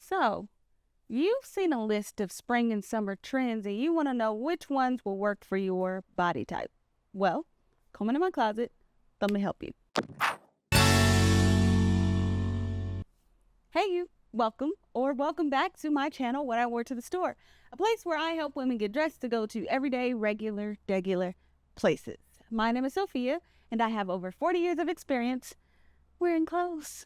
So, you've seen a list of spring and summer trends and you want to know which ones will work for your body type. Well, come into my closet. Let me help you. Hey you, welcome back to my channel, What I Wore to the Store, a place where I help women get dressed to go to everyday, regular places. My name is Sophia, and I have over 40 years of experience wearing clothes.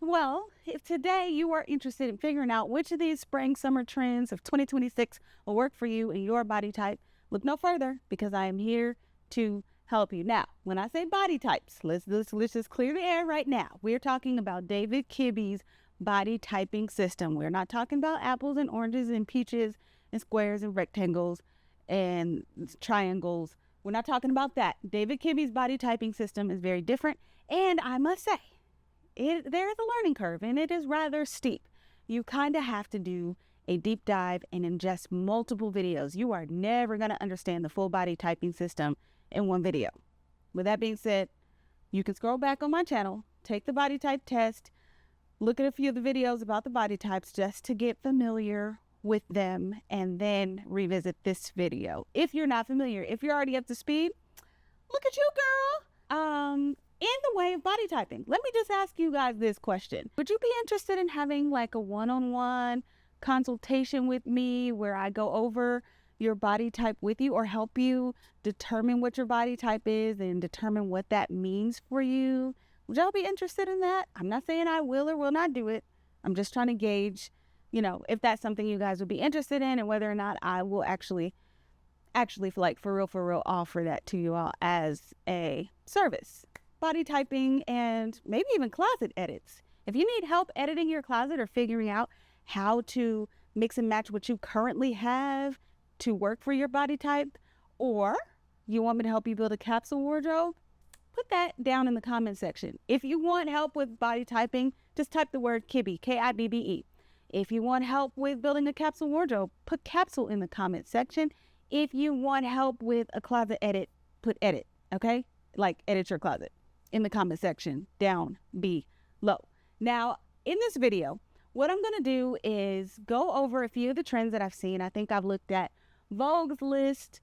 Well, if today you are interested in figuring out which of these spring summer trends of 2026 will work for you and your body type, look no further because I am here to help you. Now, when I say body types, let's just clear the air right now. We're talking about David Kibbe's body typing system. We're not talking about apples and oranges and peaches and squares and rectangles and triangles. We're not talking about that. David Kibbe's body typing system is very different, and I must say, there is a learning curve, and it is rather steep. You kind of have to do a deep dive and ingest multiple videos. You are never going to understand the full body typing system in one video. With that being said, you can scroll back on my channel, take the body type test, look at a few of the videos about the body types just to get familiar with them, and then revisit this video. If you're not familiar, if you're already up to speed, look at you, girl. In the way of body typing, let me just ask you guys this question. Would you be interested in having like a one-on-one consultation with me where I go over your body type with you or help you determine what your body type is and determine what that means for you? Would y'all be interested in that? I'm not saying I will or will not do it. I'm just trying to gauge, if that's something you guys would be interested in and whether or not I will actually like for real offer that to you all as a service. Body typing and maybe even closet edits. If you need help editing your closet or figuring out how to mix and match what you currently have to work for your body type, or you want me to help you build a capsule wardrobe, put that down in the comment section. If you want help with body typing, just type the word Kibbe, K-I-B-B-E. If you want help with building a capsule wardrobe, put capsule in the comment section. If you want help with a closet edit, put edit, okay? Like edit your closet in the comment section down below. Now, in this video, what I'm going to do is go over a few of the trends that I've seen. I think I've looked at Vogue's list,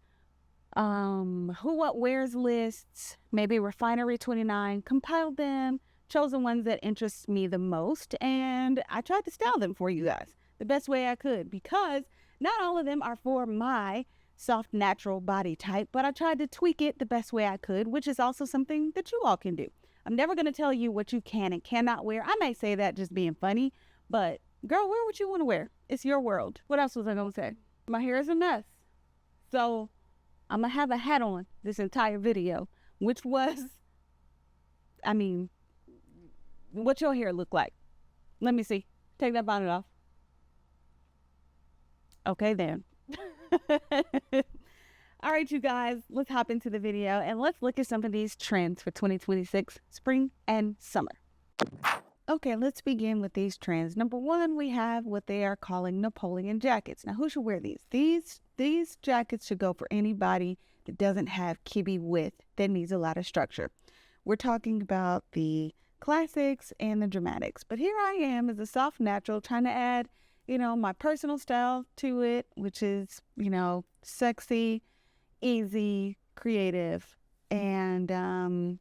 Who What Wears lists, maybe Refinery 29, compiled them, chosen ones that interest me the most, and I tried to style them for you guys the best way I could, because not all of them are for my soft, natural body type, but I tried to tweak it the best way I could, which is also something that you all can do. I'm never going to tell you what you can and cannot wear. I may say that just being funny, but girl, wear what you want to wear. It's your world. What else was I going to say? My hair is a mess, so I'm going to have a hat on this entire video, which was, what your hair look like? Let me see. Take that bonnet off. Okay, then. All right, you guys, let's hop into the video and let's look at some of these trends for 2026 spring and summer. Okay, let's begin with these trends. Number one, we have what they are calling Napoleon jackets. Now, who should wear these? These jackets should go for anybody that doesn't have Kibbe width, that needs a lot of structure. We're talking about the classics and the dramatics, but here I am as a soft natural trying to add my personal style to it, which is, sexy, easy, creative. And, I'm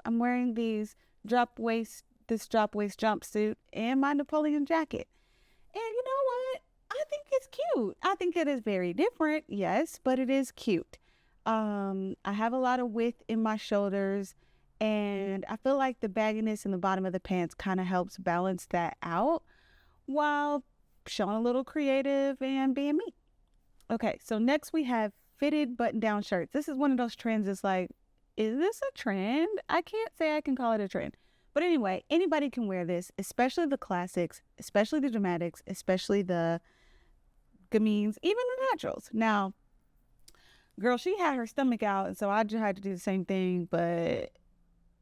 wearing this drop waist jumpsuit and my Napoleon jacket. And you know what? I think it's cute. I think it is very different, yes, but it is cute. I have a lot of width in my shoulders, and I feel like the bagginess in the bottom of the pants kind of helps balance that out, while showing a little creative and being me. Okay, so next we have fitted button-down shirts. This is one of those trends that's like, is this a trend? I can't say I can call it a trend. But anyway, anybody can wear this, especially the classics, especially the dramatics, especially the gamines, even the naturals. Now, girl, she had her stomach out, and so I just had to do the same thing, but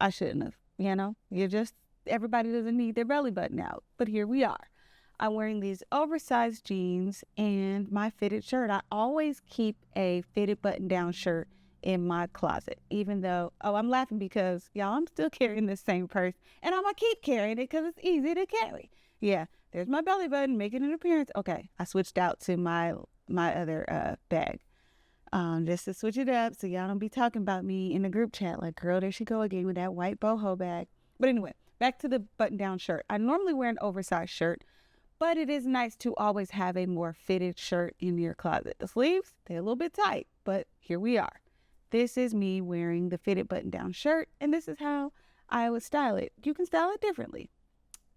I shouldn't have, everybody doesn't need their belly button out. But here we are. I'm wearing these oversized jeans and my fitted shirt. I always keep a fitted button-down shirt in my closet, even though, I'm laughing because, y'all, I'm still carrying this same purse, and I'm going to keep carrying it because it's easy to carry. Yeah, there's my belly button making an appearance. Okay, I switched out to my other bag. Just to switch it up so y'all don't be talking about me in the group chat like, girl, there she go again with that white boho bag. But anyway, back to the button-down shirt. I normally wear an oversized shirt, but it is nice to always have a more fitted shirt in your closet. The sleeves, they're a little bit tight, but here we are. This is me wearing the fitted button-down shirt, and this is how I would style it. You can style it differently.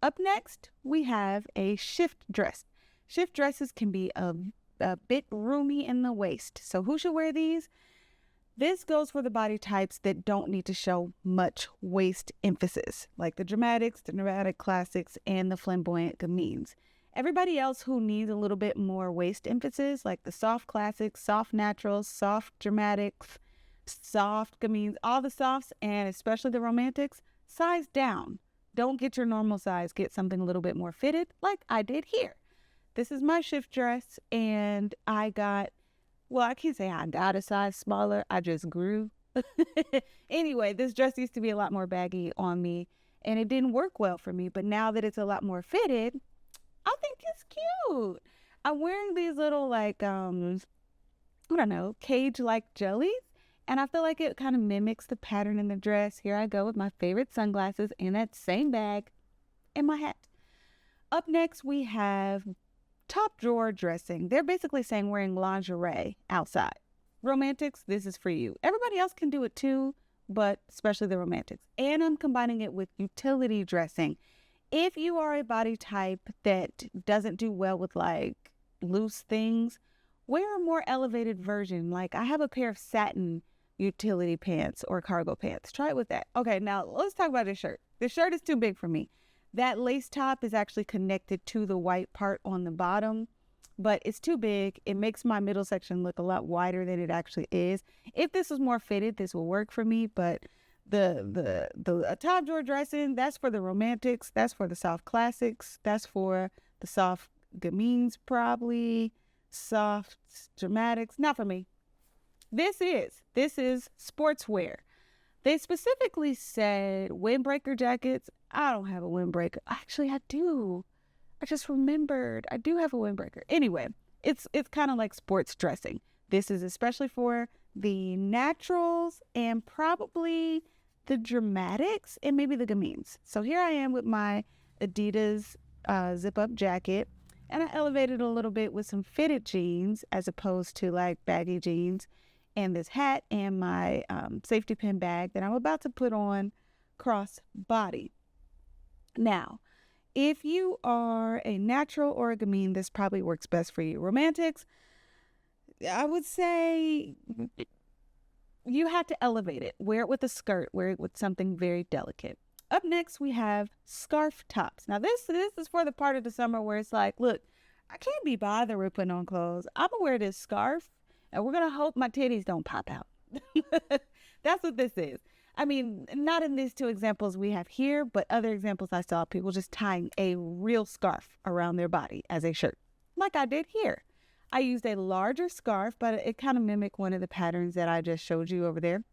Up next, we have a shift dress. Shift dresses can be a bit roomy in the waist. So who should wear these? This goes for the body types that don't need to show much waist emphasis, like the dramatics, the dramatic classics, and the flamboyant gamines. Everybody else who needs a little bit more waist emphasis, like the soft classics, soft naturals, soft dramatics, soft gamines, all the softs, and especially the romantics, size down. Don't get your normal size. Get something a little bit more fitted, like I did here. This is my shift dress, and I can't say I got a size smaller. I just grew. Anyway, this dress used to be a lot more baggy on me, and it didn't work well for me. But now that it's a lot more fitted, I think it's cute. I'm wearing these little, like, cage-like jellies, and I feel like it kind of mimics the pattern in the dress. Here I go with my favorite sunglasses in that same bag and my hat. Up next, we have top drawer dressing. They're basically saying wearing lingerie outside. Romantics, this is for you. Everybody else can do it too, but especially the romantics. And I'm combining it with utility dressing. If you are a body type that doesn't do well with like loose things, wear a more elevated version. Like I have a pair of satin utility pants or cargo pants. Try it with that. Okay, now let's talk about this shirt. This shirt is too big for me. That lace top is actually connected to the white part on the bottom, but it's too big. It makes my middle section look a lot wider than it actually is. If this was more fitted, this will work for me, but the top drawer dressing, that's for the romantics, that's for the soft classics, that's for the soft gamines, probably soft dramatics, not for me. This is sportswear. They specifically said windbreaker jackets. I don't have a windbreaker. Actually, I do. I just remembered. I do have a windbreaker. Anyway, it's kind of like sports dressing. This is especially for the naturals and probably the dramatics and maybe the gamines. So here I am with my Adidas zip-up jacket, and I elevated a little bit with some fitted jeans as opposed to like baggy jeans, and this hat and my safety pin bag that I'm about to put on cross body. Now, if you are a natural or a gamine, this probably works best for you. Romantics, I would say you have to elevate it. Wear it with a skirt. Wear it with something very delicate. Up next, we have scarf tops. Now, this is for the part of the summer where it's like, look, I can't be bothered with putting on clothes. I'm going to wear this scarf, and we're going to hope my titties don't pop out. That's what this is. I mean, not in these two examples we have here, but other examples I saw people just tying a real scarf around their body as a shirt, like I did here. I used a larger scarf, but it kind of mimicked one of the patterns that I just showed you over there.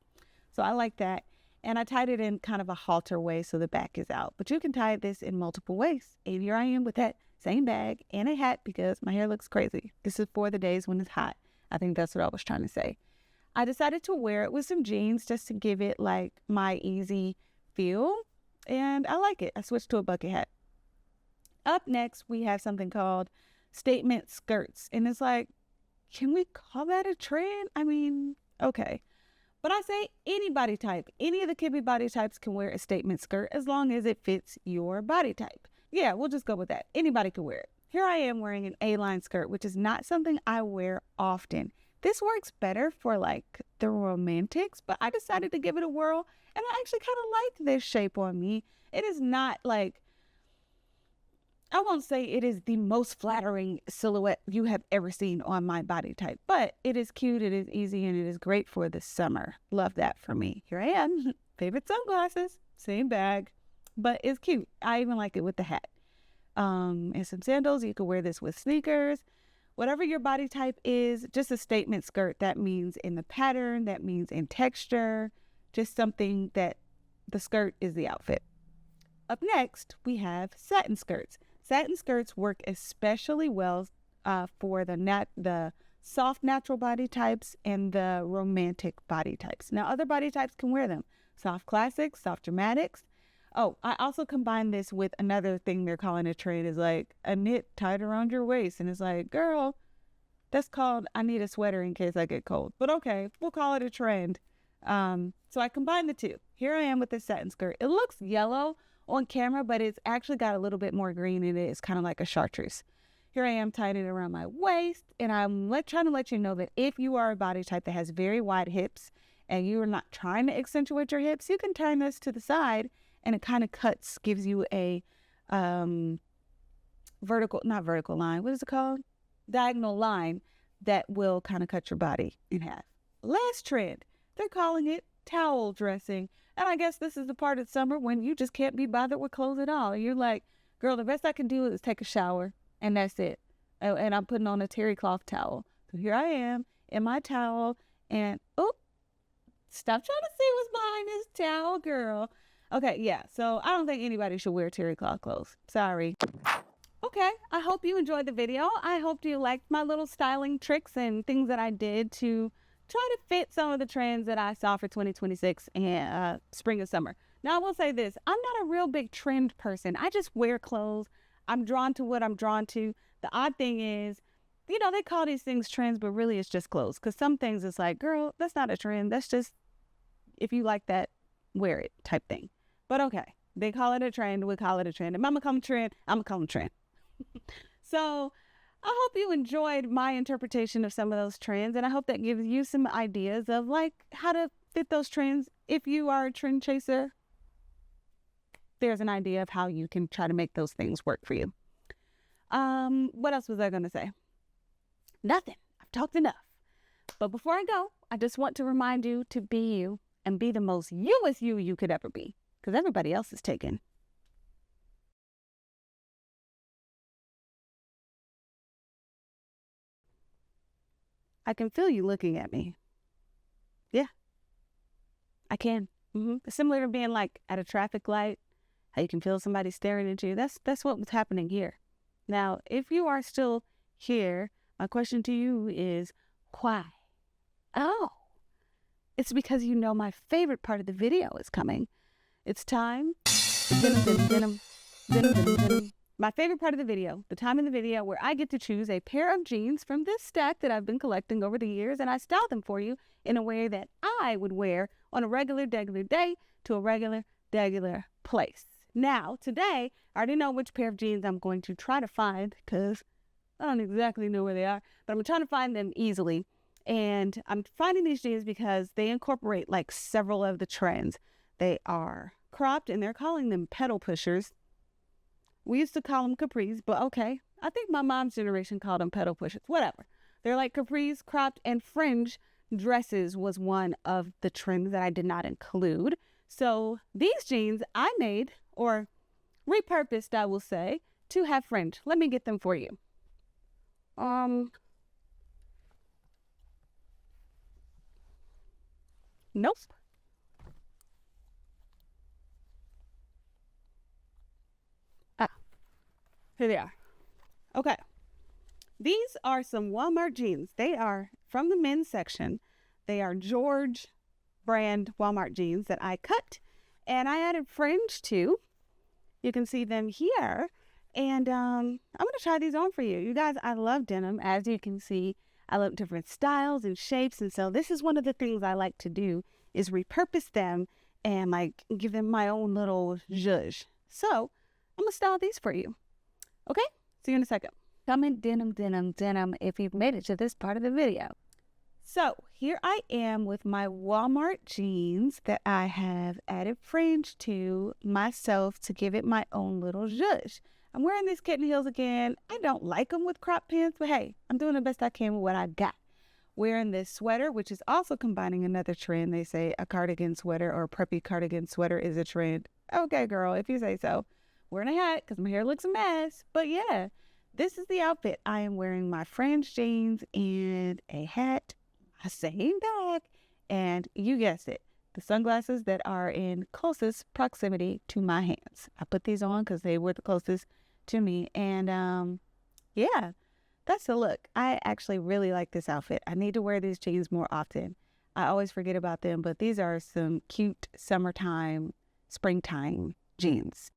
So I like that. And I tied it in kind of a halter way so the back is out. But you can tie this in multiple ways. And here I am with that same bag and a hat because my hair looks crazy. This is for the days when it's hot. I think that's what I was trying to say. I decided to wear it with some jeans just to give it like my easy feel. And I like it. I switched to a bucket hat. Up next, we have something called statement skirts. And it's like, can we call that a trend? I mean, okay. But I say any body type, any of the Kippy body types can wear a statement skirt as long as it fits your body type. Yeah, we'll just go with that. Anybody can wear it. Here I am wearing an A-line skirt, which is not something I wear often. This works better for like the romantics, but I decided to give it a whirl, and I actually kind of like this shape on me. It is not like, I won't say it is the most flattering silhouette you have ever seen on my body type, but it is cute, it is easy, and it is great for the summer. Love that for me. Here I am, favorite sunglasses, same bag, but it's cute. I even like it with the hat. And some sandals. You can wear this with sneakers. Whatever your body type is, just a statement skirt. That means in the pattern, that means in texture, just something that the skirt is the outfit. Up next, we have satin skirts. Satin skirts work especially well for the soft natural body types and the romantic body types. Now, other body types can wear them. Soft classics, soft dramatics. Oh, I also combine this with another thing they're calling a trend is like a knit tied around your waist. And it's like, girl, that's called I need a sweater in case I get cold. But okay, we'll call it a trend. So I combine the two. Here I am with this satin skirt. It looks yellow on camera, but it's actually got a little bit more green in it. It's kind of like a chartreuse. Here I am tying it around my waist, and I'm trying to let you know that if you are a body type that has very wide hips and you are not trying to accentuate your hips, you can turn this to the side and it kind of cuts, gives you a not vertical line. What is it called? Diagonal line that will kind of cut your body in half. Last trend, they're calling it towel dressing. And I guess this is the part of summer when you just can't be bothered with clothes at all. You're like, girl, the best I can do is take a shower. And that's it. And I'm putting on a terry cloth towel. So here I am in my towel. And, oh, stop trying to see what's behind this towel, girl. Okay, yeah. So I don't think anybody should wear terry cloth clothes. Sorry. Okay, I hope you enjoyed the video. I hope you liked my little styling tricks and things that I did to try to fit some of the trends that I saw for 2026 and spring and summer. Now, I will say this. I'm not a real big trend person. I just wear clothes. I'm drawn to what I'm drawn to. The odd thing is, you know, they call these things trends, but really it's just clothes. Because some things it's like, girl, that's not a trend. That's just, if you like that, wear it type thing. But okay, they call it a trend. We call it a trend. If I'm going to call them trend, I'm going to call them trend. So I hope you enjoyed my interpretation of some of those trends. And I hope that gives you some ideas of like how to fit those trends. If you are a trend chaser, there's an idea of how you can try to make those things work for you. What else was I going to say? Nothing. I've talked enough. But before I go, I just want to remind you to be you and be the most you could ever be. Because everybody else is taken. I can feel you looking at me. Yeah, I can. Similar to being like at a traffic light. How you can feel somebody staring at you. That's what was happening here. Now, if you are still here, my question to you is, why? Oh, it's because you know my favorite part of the video is coming. It's time. Denim. My favorite part of the video, the time in the video where I get to choose a pair of jeans from this stack that I've been collecting over the years, and I style them for you in a way that I would wear on a regular day to a regular place. Now, today, I already know which pair of jeans I'm going to try to find because I don't exactly know where they are, but I'm trying to find them easily. And I'm finding these jeans because they incorporate like several of the trends. They are cropped and they're calling them pedal pushers. We used to call them capris, but okay. I think my mom's generation called them pedal pushers, whatever. They're like capris, cropped, and fringe dresses was one of the trends that I did not include. So these jeans I made, or repurposed, I will say, to have fringe. Let me get them for you. Nope. Here they are. Okay. These are some Walmart jeans. They are from the men's section. They are George brand Walmart jeans that I cut and I added fringe to. You can see them here. And I'm going to try these on for you. You guys, I love denim. As you can see, I love different styles and shapes. And so this is one of the things I like to do is repurpose them and like give them my own little zhuzh. So I'm going to style these for you. Okay, see you in a second. Comment denim if you've made it to this part of the video. So here I am with my Walmart jeans that I have added fringe to myself to give it my own little zhuzh. I'm wearing these kitten heels again. I don't like them with crop pants, but hey, I'm doing the best I can with what I've got. Wearing this sweater, which is also combining another trend. They say a cardigan sweater or a preppy cardigan sweater is a trend. Okay, girl, if you say so. Wearing a hat because my hair looks a mess. But yeah, this is the outfit. I am wearing my fringe jeans and a hat, a same bag, and you guessed it, the sunglasses that are in closest proximity to my hands. I put these on because they were the closest to me. And yeah, that's the look. I actually really like this outfit. I need to wear these jeans more often. I always forget about them, but these are some cute summertime, springtime jeans.